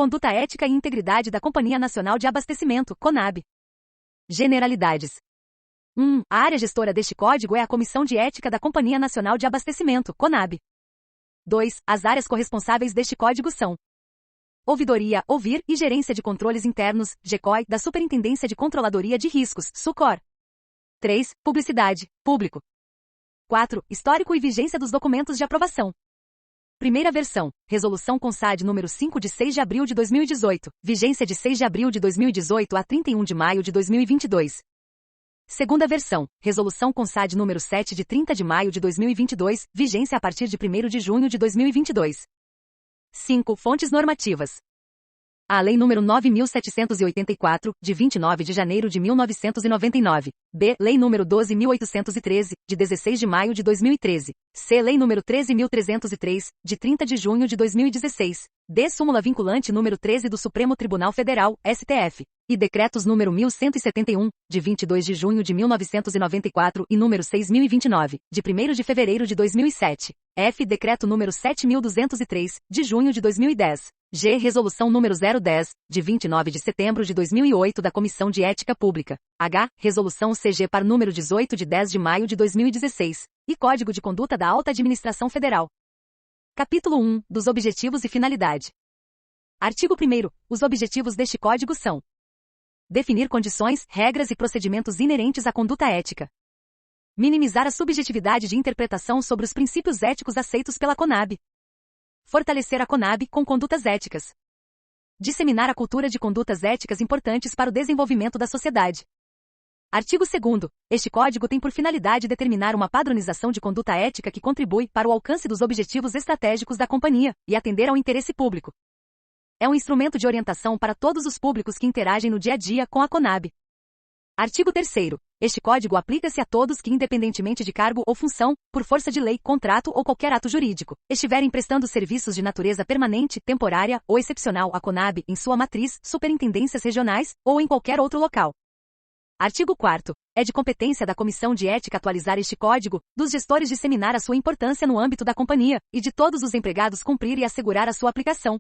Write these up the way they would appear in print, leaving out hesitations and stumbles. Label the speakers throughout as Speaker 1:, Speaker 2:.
Speaker 1: Conduta ética e integridade da Companhia Nacional de Abastecimento, CONAB. Generalidades. 1. A área gestora deste código é a Comissão de Ética da Companhia Nacional de Abastecimento, CONAB. 2. As áreas corresponsáveis deste código são: Ouvidoria, Ouvir, e Gerência de Controles Internos, GECOI, da Superintendência de Controladoria de Riscos, SUCOR. 3. Publicidade, Público. 4. Histórico e vigência dos documentos de aprovação. Primeira versão, Resolução CONSAD número 5 de 6 de abril de 2018, vigência de 6 de abril de 2018 a 31 de maio de 2022. Segunda versão, Resolução CONSAD número 7 de 30 de maio de 2022, vigência a partir de 1º de junho de 2022. 5. Fontes normativas. A Lei nº 9.784, de 29 de janeiro de 1999. B. Lei nº 12.813, de 16 de maio de 2013. C. Lei nº 13.303, de 30 de junho de 2016. D. Súmula vinculante número 13 do Supremo Tribunal Federal, STF. E decretos número 1171, de 22 de junho de 1994 e número 6029, de 1º de fevereiro de 2007. F. Decreto número 7203, de junho de 2010. G. Resolução número 010, de 29 de setembro de 2008 da Comissão de Ética Pública. H. Resolução CG par número 18 de 10 de maio de 2016. E Código de Conduta da Alta Administração Federal. Capítulo 1. Dos Objetivos e Finalidade. Artigo 1º. Os objetivos deste código são: definir condições, regras e procedimentos inerentes à conduta ética. Minimizar a subjetividade de interpretação sobre os princípios éticos aceitos pela CONAB. Fortalecer a CONAB com condutas éticas. Disseminar a cultura de condutas éticas importantes para o desenvolvimento da sociedade. Artigo 2º. Este código tem por finalidade determinar uma padronização de conduta ética que contribui para o alcance dos objetivos estratégicos da companhia e atender ao interesse público. É um instrumento de orientação para todos os públicos que interagem no dia a dia com a CONAB. Artigo 3º. Este código aplica-se a todos que, independentemente de cargo ou função, por força de lei, contrato ou qualquer ato jurídico, estiverem prestando serviços de natureza permanente, temporária ou excepcional à CONAB em sua matriz, superintendências regionais ou em qualquer outro local. Artigo 4º. É de competência da Comissão de Ética atualizar este código, dos gestores disseminar a sua importância no âmbito da companhia, e de todos os empregados cumprir e assegurar a sua aplicação.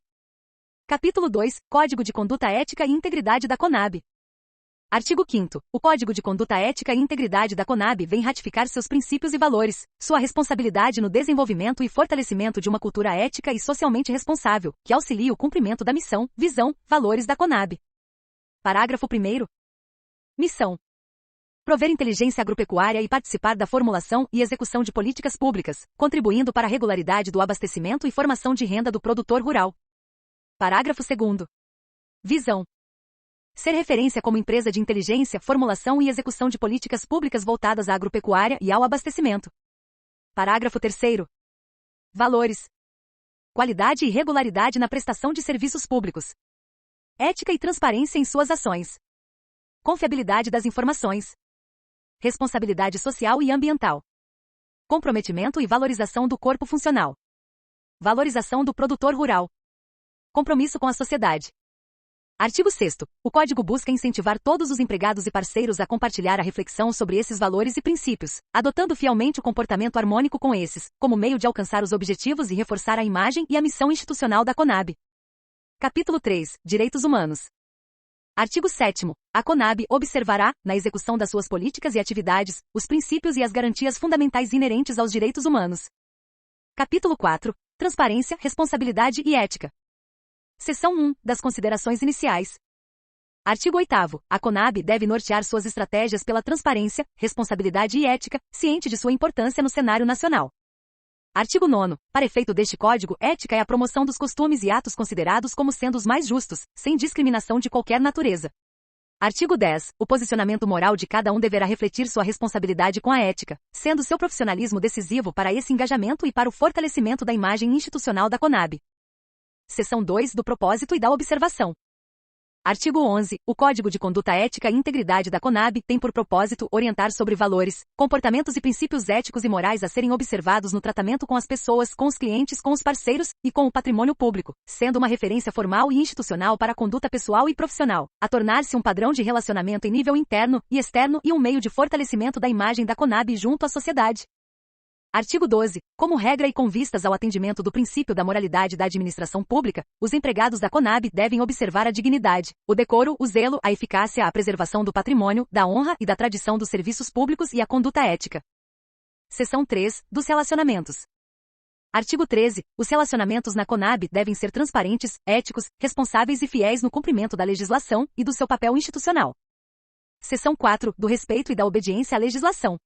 Speaker 1: Capítulo 2. Código de Conduta Ética e Integridade da CONAB. Artigo 5º. O Código de Conduta Ética e Integridade da CONAB vem ratificar seus princípios e valores, sua responsabilidade no desenvolvimento e fortalecimento de uma cultura ética e socialmente responsável, que auxilie o cumprimento da missão, visão, valores da CONAB. Parágrafo 1º. Missão: prover inteligência agropecuária e participar da formulação e execução de políticas públicas, contribuindo para a regularidade do abastecimento e formação de renda do produtor rural. Parágrafo 2º. Visão: ser referência como empresa de inteligência, formulação e execução de políticas públicas voltadas à agropecuária e ao abastecimento. Parágrafo 3º. Valores: qualidade e regularidade na prestação de serviços públicos. Ética e transparência em suas ações. Confiabilidade das informações. Responsabilidade social e ambiental. Comprometimento e valorização do corpo funcional. Valorização do produtor rural. Compromisso com a sociedade. Artigo 6º. O Código busca incentivar todos os empregados e parceiros a compartilhar a reflexão sobre esses valores e princípios, adotando fielmente o comportamento harmônico com esses, como meio de alcançar os objetivos e reforçar a imagem e a missão institucional da CONAB. Capítulo 3. Direitos Humanos. Artigo 7º. A CONAB observará, na execução das suas políticas e atividades, os princípios e as garantias fundamentais inerentes aos direitos humanos. Capítulo 4. Transparência, responsabilidade e ética. Seção 1. Das considerações iniciais. Artigo 8º. A CONAB deve nortear suas estratégias pela transparência, responsabilidade e ética, ciente de sua importância no cenário nacional. Artigo 9º. Para efeito deste código, ética é a promoção dos costumes e atos considerados como sendo os mais justos, sem discriminação de qualquer natureza. Artigo 10. O posicionamento moral de cada um deverá refletir sua responsabilidade com a ética, sendo seu profissionalismo decisivo para esse engajamento e para o fortalecimento da imagem institucional da CONAB. Seção 2. Do propósito e da observação. Artigo 11. O Código de Conduta Ética e Integridade da CONAB tem por propósito orientar sobre valores, comportamentos e princípios éticos e morais a serem observados no tratamento com as pessoas, com os clientes, com os parceiros e com o patrimônio público, sendo uma referência formal e institucional para a conduta pessoal e profissional, a tornar-se um padrão de relacionamento em nível interno e externo e um meio de fortalecimento da imagem da CONAB junto à sociedade. Artigo 12. Como regra e com vistas ao atendimento do princípio da moralidade da administração pública, os empregados da CONAB devem observar a dignidade, o decoro, o zelo, a eficácia, a preservação do patrimônio, da honra e da tradição dos serviços públicos e a conduta ética. Seção 3. Dos relacionamentos. Artigo 13. Os relacionamentos na CONAB devem ser transparentes, éticos, responsáveis e fiéis no cumprimento da legislação e do seu papel institucional. Seção 4. Do respeito e da obediência à legislação.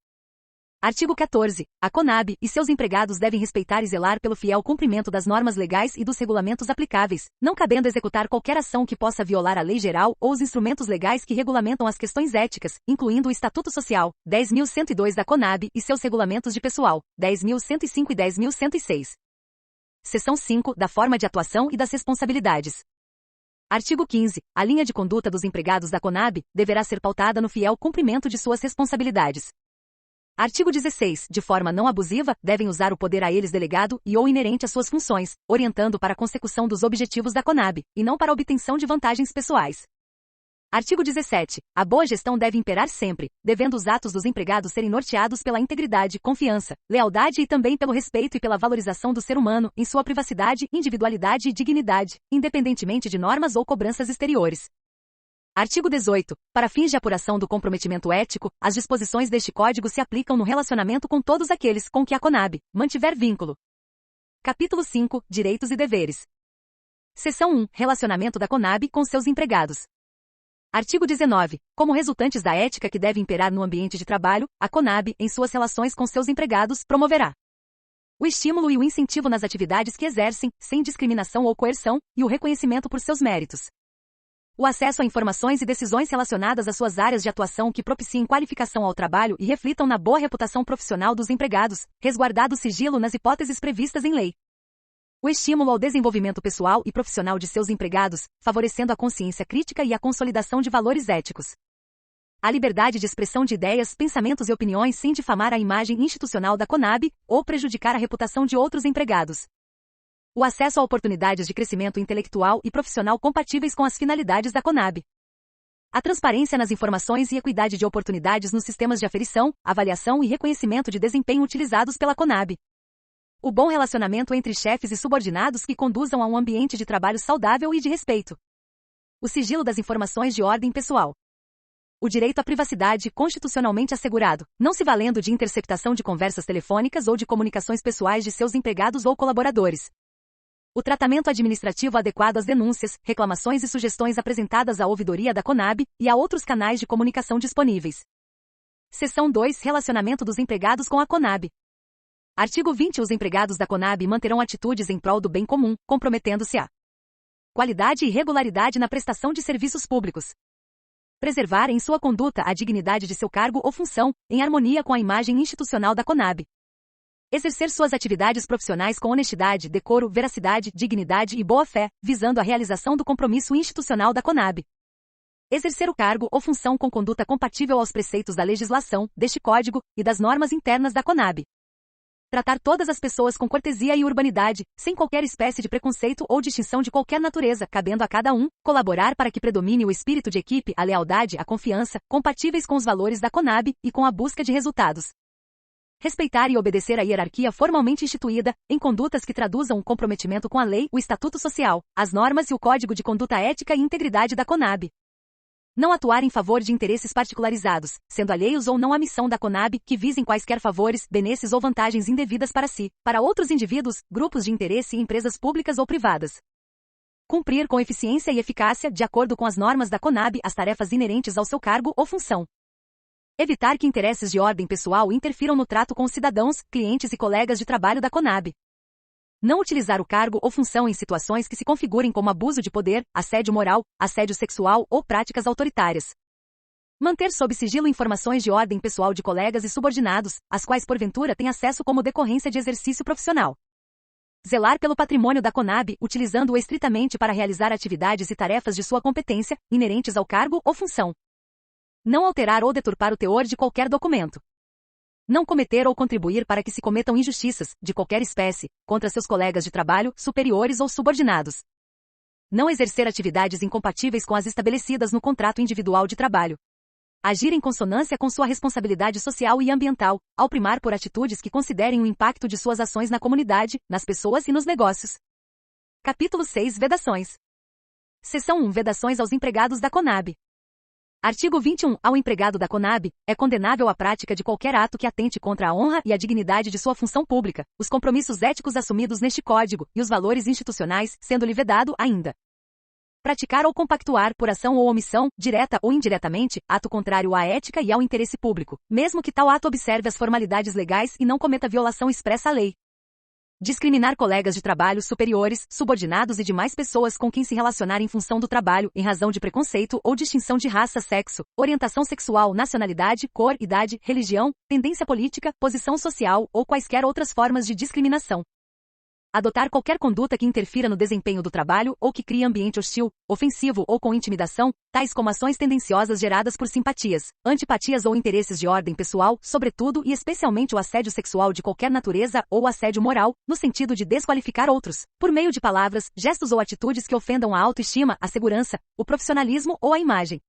Speaker 1: Artigo 14. A CONAB e seus empregados devem respeitar e zelar pelo fiel cumprimento das normas legais e dos regulamentos aplicáveis, não cabendo executar qualquer ação que possa violar a lei geral ou os instrumentos legais que regulamentam as questões éticas, incluindo o Estatuto Social, 10.102 da CONAB e seus regulamentos de pessoal, 10.105 e 10.106. Seção 5. Da forma de atuação e das responsabilidades. Artigo 15. A linha de conduta dos empregados da CONAB deverá ser pautada no fiel cumprimento de suas responsabilidades. Artigo 16. De forma não abusiva, devem usar o poder a eles delegado e ou inerente às suas funções, orientando para a consecução dos objetivos da CONAB, e não para a obtenção de vantagens pessoais. Artigo 17. A boa gestão deve imperar sempre, devendo os atos dos empregados serem norteados pela integridade, confiança, lealdade e também pelo respeito e pela valorização do ser humano, em sua privacidade, individualidade e dignidade, independentemente de normas ou cobranças exteriores. Artigo 18. Para fins de apuração do comprometimento ético, as disposições deste Código se aplicam no relacionamento com todos aqueles com que a CONAB mantiver vínculo. Capítulo 5. Direitos e deveres. Seção 1. Relacionamento da CONAB com seus empregados. Artigo 19. Como resultantes da ética que deve imperar no ambiente de trabalho, a CONAB, em suas relações com seus empregados, promoverá o estímulo e o incentivo nas atividades que exercem, sem discriminação ou coerção, e o reconhecimento por seus méritos. O acesso a informações e decisões relacionadas às suas áreas de atuação que propiciem qualificação ao trabalho e reflitam na boa reputação profissional dos empregados, resguardado o sigilo nas hipóteses previstas em lei. O estímulo ao desenvolvimento pessoal e profissional de seus empregados, favorecendo a consciência crítica e a consolidação de valores éticos. A liberdade de expressão de ideias, pensamentos e opiniões sem difamar a imagem institucional da CONAB ou prejudicar a reputação de outros empregados. O acesso a oportunidades de crescimento intelectual e profissional compatíveis com as finalidades da CONAB. A transparência nas informações e equidade de oportunidades nos sistemas de aferição, avaliação e reconhecimento de desempenho utilizados pela CONAB. O bom relacionamento entre chefes e subordinados que conduzam a um ambiente de trabalho saudável e de respeito. O sigilo das informações de ordem pessoal. O direito à privacidade constitucionalmente assegurado, não se valendo de interceptação de conversas telefônicas ou de comunicações pessoais de seus empregados ou colaboradores. O tratamento administrativo adequado às denúncias, reclamações e sugestões apresentadas à ouvidoria da CONAB e a outros canais de comunicação disponíveis. Seção 2. Relacionamento dos empregados com a CONAB. Artigo 20. Os empregados da CONAB manterão atitudes em prol do bem comum, comprometendo-se a qualidade e regularidade na prestação de serviços públicos. Preservar em sua conduta a dignidade de seu cargo ou função, em harmonia com a imagem institucional da CONAB. Exercer suas atividades profissionais com honestidade, decoro, veracidade, dignidade e boa-fé, visando a realização do compromisso institucional da CONAB. Exercer o cargo ou função com conduta compatível aos preceitos da legislação, deste Código, e das normas internas da CONAB. Tratar todas as pessoas com cortesia e urbanidade, sem qualquer espécie de preconceito ou distinção de qualquer natureza, cabendo a cada um, colaborar para que predomine o espírito de equipe, a lealdade, a confiança, compatíveis com os valores da CONAB, e com a busca de resultados. Respeitar e obedecer à hierarquia formalmente instituída, em condutas que traduzam o comprometimento com a lei, o Estatuto Social, as normas e o Código de Conduta Ética e Integridade da CONAB. Não atuar em favor de interesses particularizados, sendo alheios ou não à missão da CONAB, que visem quaisquer favores, benesses ou vantagens indevidas para si, para outros indivíduos, grupos de interesse e empresas públicas ou privadas. Cumprir com eficiência e eficácia, de acordo com as normas da CONAB, as tarefas inerentes ao seu cargo ou função. Evitar que interesses de ordem pessoal interfiram no trato com os cidadãos, clientes e colegas de trabalho da CONAB. Não utilizar o cargo ou função em situações que se configurem como abuso de poder, assédio moral, assédio sexual ou práticas autoritárias. Manter sob sigilo informações de ordem pessoal de colegas e subordinados, às quais porventura tem acesso como decorrência de exercício profissional. Zelar pelo patrimônio da CONAB, utilizando-o estritamente para realizar atividades e tarefas de sua competência, inerentes ao cargo ou função. Não alterar ou deturpar o teor de qualquer documento. Não cometer ou contribuir para que se cometam injustiças, de qualquer espécie, contra seus colegas de trabalho, superiores ou subordinados. Não exercer atividades incompatíveis com as estabelecidas no contrato individual de trabalho. Agir em consonância com sua responsabilidade social e ambiental, ao primar por atitudes que considerem o impacto de suas ações na comunidade, nas pessoas e nos negócios. Capítulo 6. Vedações. Seção 1. Vedações aos empregados da Conab. Artigo 21. Ao empregado da Conab, é condenável a prática de qualquer ato que atente contra a honra e a dignidade de sua função pública, os compromissos éticos assumidos neste Código, e os valores institucionais, sendo-lhe vedado, ainda, praticar ou compactuar, por ação ou omissão, direta ou indiretamente, ato contrário à ética e ao interesse público, mesmo que tal ato observe as formalidades legais e não cometa violação expressa à lei. Discriminar colegas de trabalho superiores, subordinados e demais pessoas com quem se relacionar em função do trabalho, em razão de preconceito ou distinção de raça, sexo, orientação sexual, nacionalidade, cor, idade, religião, tendência política, posição social ou quaisquer outras formas de discriminação. Adotar qualquer conduta que interfira no desempenho do trabalho ou que crie ambiente hostil, ofensivo ou com intimidação, tais como ações tendenciosas geradas por simpatias, antipatias ou interesses de ordem pessoal, sobretudo e especialmente o assédio sexual de qualquer natureza ou assédio moral, no sentido de desqualificar outros, por meio de palavras, gestos ou atitudes que ofendam a autoestima, a segurança, o profissionalismo ou a imagem.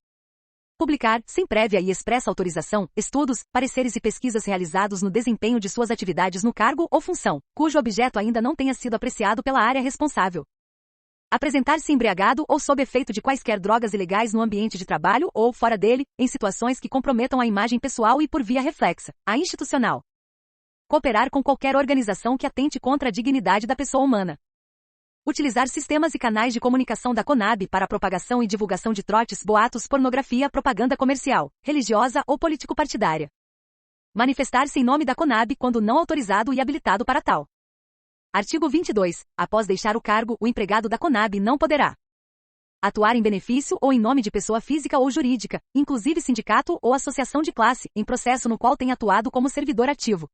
Speaker 1: Publicar, sem prévia e expressa autorização, estudos, pareceres e pesquisas realizados no desempenho de suas atividades no cargo ou função, cujo objeto ainda não tenha sido apreciado pela área responsável. Apresentar-se embriagado ou sob efeito de quaisquer drogas ilegais no ambiente de trabalho ou fora dele, em situações que comprometam a imagem pessoal e por via reflexa, a institucional. Cooperar com qualquer organização que atente contra a dignidade da pessoa humana. Utilizar sistemas e canais de comunicação da Conab para a propagação e divulgação de trotes, boatos, pornografia, propaganda comercial, religiosa ou político-partidária. Manifestar-se em nome da Conab quando não autorizado e habilitado para tal. Artigo 22. Após deixar o cargo, o empregado da Conab não poderá atuar em benefício ou em nome de pessoa física ou jurídica, inclusive sindicato ou associação de classe, em processo no qual tenha atuado como servidor ativo.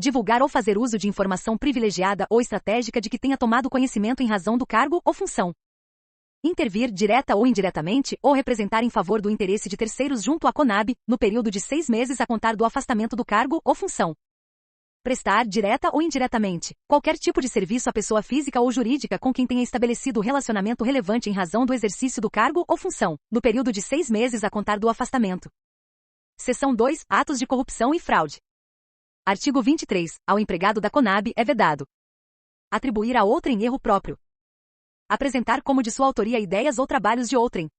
Speaker 1: Divulgar ou fazer uso de informação privilegiada ou estratégica de que tenha tomado conhecimento em razão do cargo ou função. Intervir, direta ou indiretamente, ou representar em favor do interesse de terceiros junto à Conab, no período de 6 meses a contar do afastamento do cargo ou função. Prestar, direta ou indiretamente, qualquer tipo de serviço à pessoa física ou jurídica com quem tenha estabelecido relacionamento relevante em razão do exercício do cargo ou função, no período de 6 meses a contar do afastamento. Seção 2. Atos de corrupção e fraude. Artigo 23. Ao empregado da Conab é vedado atribuir a outrem erro próprio. Apresentar como de sua autoria ideias ou trabalhos de outrem.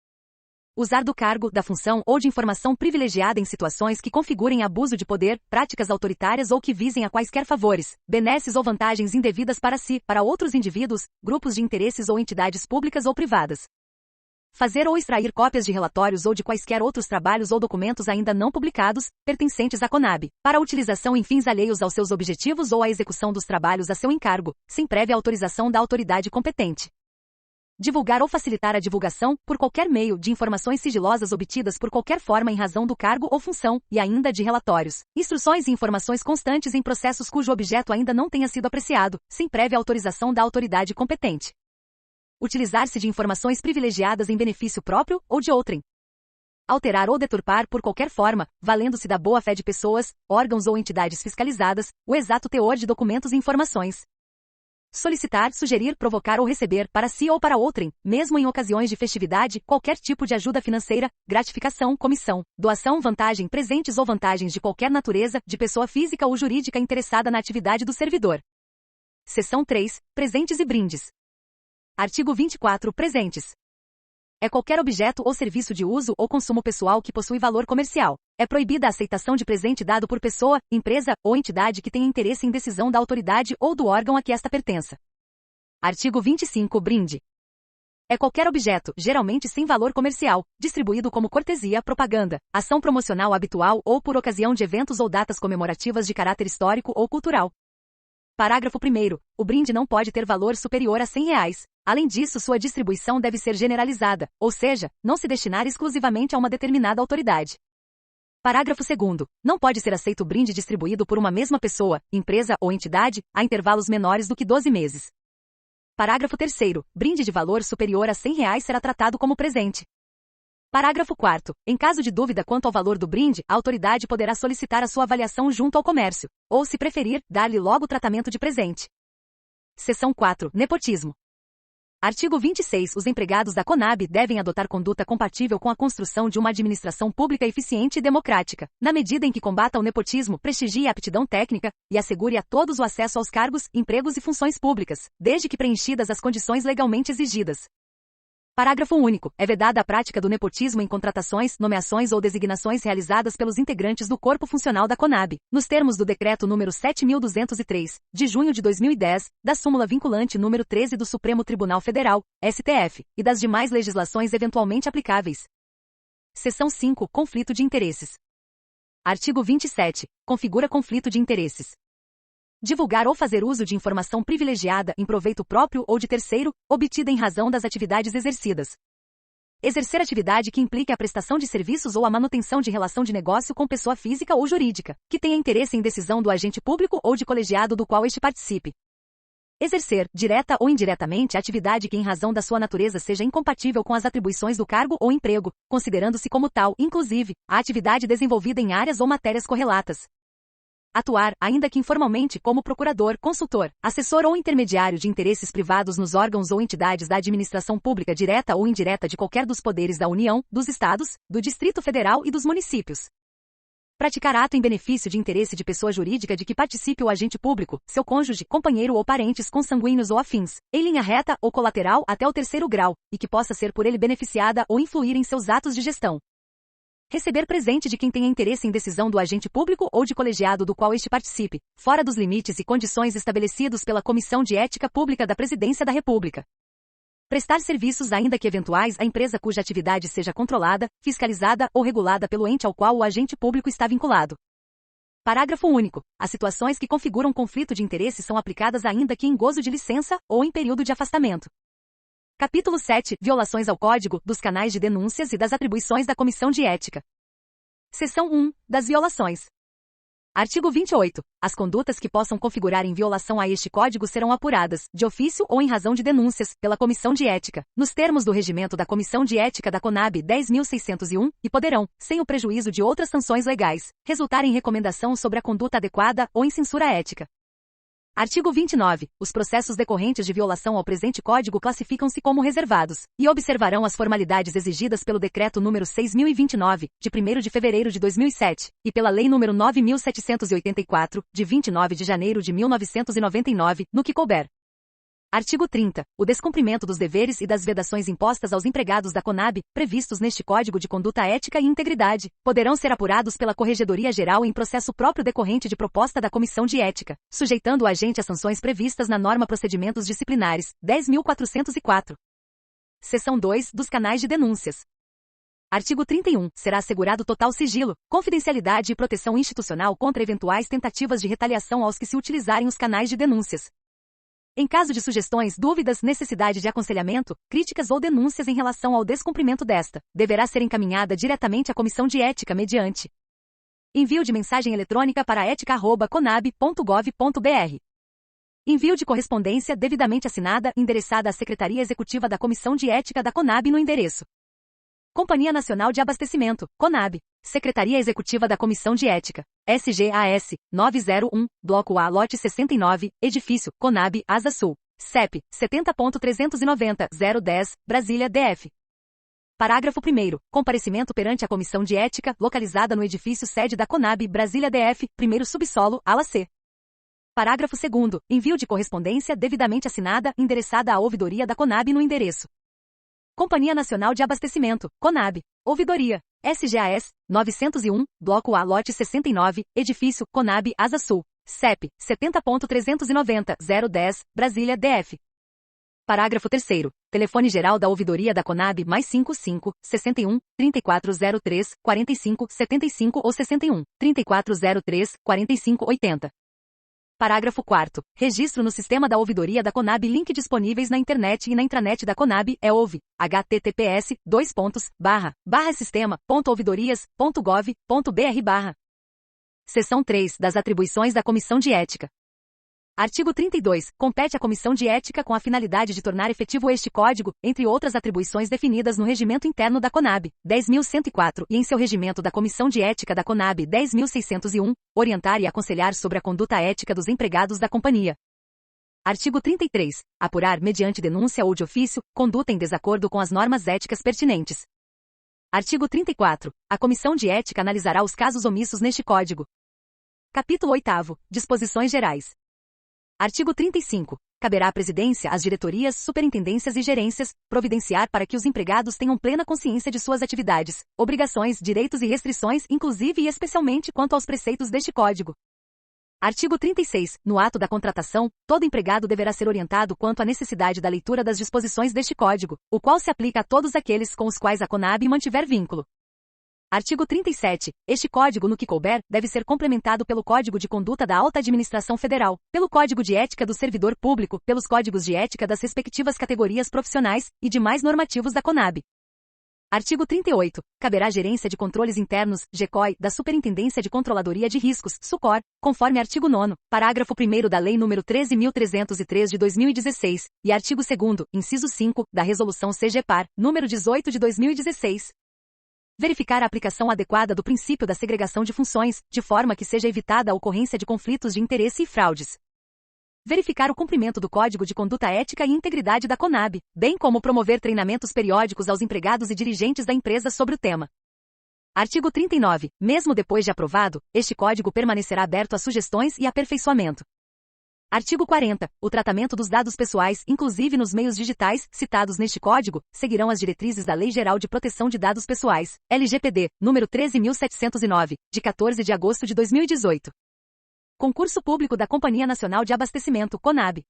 Speaker 1: Usar do cargo, da função ou de informação privilegiada em situações que configurem abuso de poder, práticas autoritárias ou que visem a quaisquer favores, benesses ou vantagens indevidas para si, para outros indivíduos, grupos de interesses ou entidades públicas ou privadas. Fazer ou extrair cópias de relatórios ou de quaisquer outros trabalhos ou documentos ainda não publicados, pertencentes à Conab, para utilização em fins alheios aos seus objetivos ou à execução dos trabalhos a seu encargo, sem prévia autorização da autoridade competente. Divulgar ou facilitar a divulgação, por qualquer meio, de informações sigilosas obtidas por qualquer forma em razão do cargo ou função, e ainda de relatórios, instruções e informações constantes em processos cujo objeto ainda não tenha sido apreciado, sem prévia autorização da autoridade competente. Utilizar-se de informações privilegiadas em benefício próprio ou de outrem. Alterar ou deturpar por qualquer forma, valendo-se da boa-fé de pessoas, órgãos ou entidades fiscalizadas, o exato teor de documentos e informações. Solicitar, sugerir, provocar ou receber, para si ou para outrem, mesmo em ocasiões de festividade, qualquer tipo de ajuda financeira, gratificação, comissão, doação, vantagem, presentes ou vantagens de qualquer natureza, de pessoa física ou jurídica interessada na atividade do servidor. Seção 3. Presentes e brindes. Artigo 24. Presentes. É qualquer objeto ou serviço de uso ou consumo pessoal que possui valor comercial. É proibida a aceitação de presente dado por pessoa, empresa ou entidade que tenha interesse em decisão da autoridade ou do órgão a que esta pertença. Artigo 25. Brinde. É qualquer objeto, geralmente sem valor comercial, distribuído como cortesia, propaganda, ação promocional habitual ou por ocasião de eventos ou datas comemorativas de caráter histórico ou cultural. Parágrafo 1º. O brinde não pode ter valor superior a R$ 100. Além disso, sua distribuição deve ser generalizada, ou seja, não se destinar exclusivamente a uma determinada autoridade. Parágrafo 2º. Não pode ser aceito brinde distribuído por uma mesma pessoa, empresa ou entidade, a intervalos menores do que 12 meses. Parágrafo 3º. Brinde de valor superior a R$ 100 será tratado como presente. Parágrafo 4º. Em caso de dúvida quanto ao valor do brinde, a autoridade poderá solicitar a sua avaliação junto ao comércio, ou, se preferir, dar-lhe logo o tratamento de presente. Seção 4. Nepotismo. Artigo 26. Os empregados da Conab devem adotar conduta compatível com a construção de uma administração pública eficiente e democrática, na medida em que combata o nepotismo, prestigie a aptidão técnica e assegure a todos o acesso aos cargos, empregos e funções públicas, desde que preenchidas as condições legalmente exigidas. Parágrafo único. É vedada a prática do nepotismo em contratações, nomeações ou designações realizadas pelos integrantes do corpo funcional da Conab, nos termos do Decreto nº 7.203, de junho de 2010, da súmula vinculante número 13 do Supremo Tribunal Federal, STF, e das demais legislações eventualmente aplicáveis. Seção 5. Conflito de interesses. Artigo 27. Configura conflito de interesses. Divulgar ou fazer uso de informação privilegiada em proveito próprio ou de terceiro, obtida em razão das atividades exercidas. Exercer atividade que implique a prestação de serviços ou a manutenção de relação de negócio com pessoa física ou jurídica, que tenha interesse em decisão do agente público ou de colegiado do qual este participe. Exercer, direta ou indiretamente, atividade que em razão da sua natureza seja incompatível com as atribuições do cargo ou emprego, considerando-se como tal, inclusive, a atividade desenvolvida em áreas ou matérias correlatas. Atuar, ainda que informalmente, como procurador, consultor, assessor ou intermediário de interesses privados nos órgãos ou entidades da administração pública direta ou indireta de qualquer dos poderes da União, dos Estados, do Distrito Federal e dos municípios. Praticar ato em benefício de interesse de pessoa jurídica de que participe o agente público, seu cônjuge, companheiro ou parentes consanguíneos ou afins, em linha reta ou colateral até o terceiro grau, e que possa ser por ele beneficiada ou influir em seus atos de gestão. Receber presente de quem tenha interesse em decisão do agente público ou de colegiado do qual este participe, fora dos limites e condições estabelecidos pela Comissão de Ética Pública da Presidência da República. Prestar serviços ainda que eventuais à empresa cuja atividade seja controlada, fiscalizada ou regulada pelo ente ao qual o agente público está vinculado. Parágrafo único. As situações que configuram conflito de interesse são aplicadas ainda que em gozo de licença ou em período de afastamento. Capítulo 7. Violações ao Código, dos canais de denúncias e das atribuições da Comissão de Ética. Seção 1. Das violações. Artigo 28. As condutas que possam configurar em violação a este Código serão apuradas, de ofício ou em razão de denúncias, pela Comissão de Ética, nos termos do regimento da Comissão de Ética da Conab 10.601, e poderão, sem o prejuízo de outras sanções legais, resultar em recomendação sobre a conduta adequada ou em censura ética. Artigo 29. Os processos decorrentes de violação ao presente Código classificam-se como reservados, e observarão as formalidades exigidas pelo Decreto nº 6.029, de 1º de fevereiro de 2007, e pela Lei nº 9.784, de 29 de janeiro de 1999, no que couber. Artigo 30. O descumprimento dos deveres e das vedações impostas aos empregados da Conab, previstos neste Código de Conduta Ética e Integridade, poderão ser apurados pela Corregedoria Geral em processo próprio decorrente de proposta da Comissão de Ética, sujeitando o agente a sanções previstas na norma Procedimentos Disciplinares, 10.404. Seção 2. Dos canais de denúncias. Artigo 31. Será assegurado total sigilo, confidencialidade e proteção institucional contra eventuais tentativas de retaliação aos que se utilizarem os canais de denúncias. Em caso de sugestões, dúvidas, necessidade de aconselhamento, críticas ou denúncias em relação ao descumprimento desta, deverá ser encaminhada diretamente à Comissão de Ética mediante envio de mensagem eletrônica para etica@conab.gov.br. Envio de correspondência devidamente assinada, endereçada à Secretaria Executiva da Comissão de Ética da Conab no endereço: Companhia Nacional de Abastecimento, Conab, Secretaria Executiva da Comissão de Ética, SGAS, 901, Bloco A, Lote 69, Edifício, Conab, Asa Sul, CEP, 70.390.010, Brasília, DF. Parágrafo 1º. Comparecimento perante a Comissão de Ética, localizada no edifício sede da Conab, Brasília, DF, 1º subsolo, ala C. Parágrafo 2º. Envio de correspondência devidamente assinada, endereçada à ouvidoria da Conab no endereço: Companhia Nacional de Abastecimento, Conab, Ouvidoria, SGAS, 901, Bloco A, Lote 69, Edifício, Conab, Asa Sul, CEP, 70.390.010, Brasília, DF. Parágrafo 3º. Telefone geral da Ouvidoria da Conab +55 61 3403 45 75 ou 61 3403 45 80. Parágrafo 4º. Registro no sistema da Ouvidoria da Conab. Link disponíveis na internet e na intranet da Conab é ouve, https://sistema.ouvidorias.gov.br/. Seção 3. Das atribuições da Comissão de Ética. Artigo 32. Compete à Comissão de Ética com a finalidade de tornar efetivo este Código, entre outras atribuições definidas no Regimento Interno da Conab, 10.104, e em seu Regimento da Comissão de Ética da Conab, 10.601, orientar e aconselhar sobre a conduta ética dos empregados da companhia. Artigo 33. Apurar, mediante denúncia ou de ofício, conduta em desacordo com as normas éticas pertinentes. Artigo 34. A Comissão de Ética analisará os casos omissos neste Código. Capítulo 8º. Disposições gerais. Artigo 35. Caberá à presidência, às diretorias, superintendências e gerências, providenciar para que os empregados tenham plena consciência de suas atividades, obrigações, direitos e restrições, inclusive e especialmente quanto aos preceitos deste Código. Artigo 36. No ato da contratação, todo empregado deverá ser orientado quanto à necessidade da leitura das disposições deste Código, o qual se aplica a todos aqueles com os quais a Conab mantiver vínculo. Artigo 37. Este Código, no que couber, deve ser complementado pelo Código de Conduta da Alta Administração Federal, pelo Código de Ética do Servidor Público, pelos Códigos de Ética das respectivas categorias profissionais e demais normativos da Conab. Artigo 38. Caberá à Gerência de Controles Internos, GECOI, da Superintendência de Controladoria de Riscos, SUCOR, conforme artigo 9º, parágrafo 1º da Lei nº 13.303 de 2016, e artigo 2º, inciso 5, da Resolução CGPAR, número 18 de 2016. Verificar a aplicação adequada do princípio da segregação de funções, de forma que seja evitada a ocorrência de conflitos de interesse e fraudes. Verificar o cumprimento do Código de Conduta Ética e Integridade da Conab, bem como promover treinamentos periódicos aos empregados e dirigentes da empresa sobre o tema. Artigo 39. Mesmo depois de aprovado, este Código permanecerá aberto a sugestões e aperfeiçoamento. Artigo 40. O tratamento dos dados pessoais, inclusive nos meios digitais, citados neste Código, seguirão as diretrizes da Lei Geral de Proteção de Dados Pessoais, LGPD, número 13.709, de 14 de agosto de 2018. Concurso Público da Companhia Nacional de Abastecimento, Conab.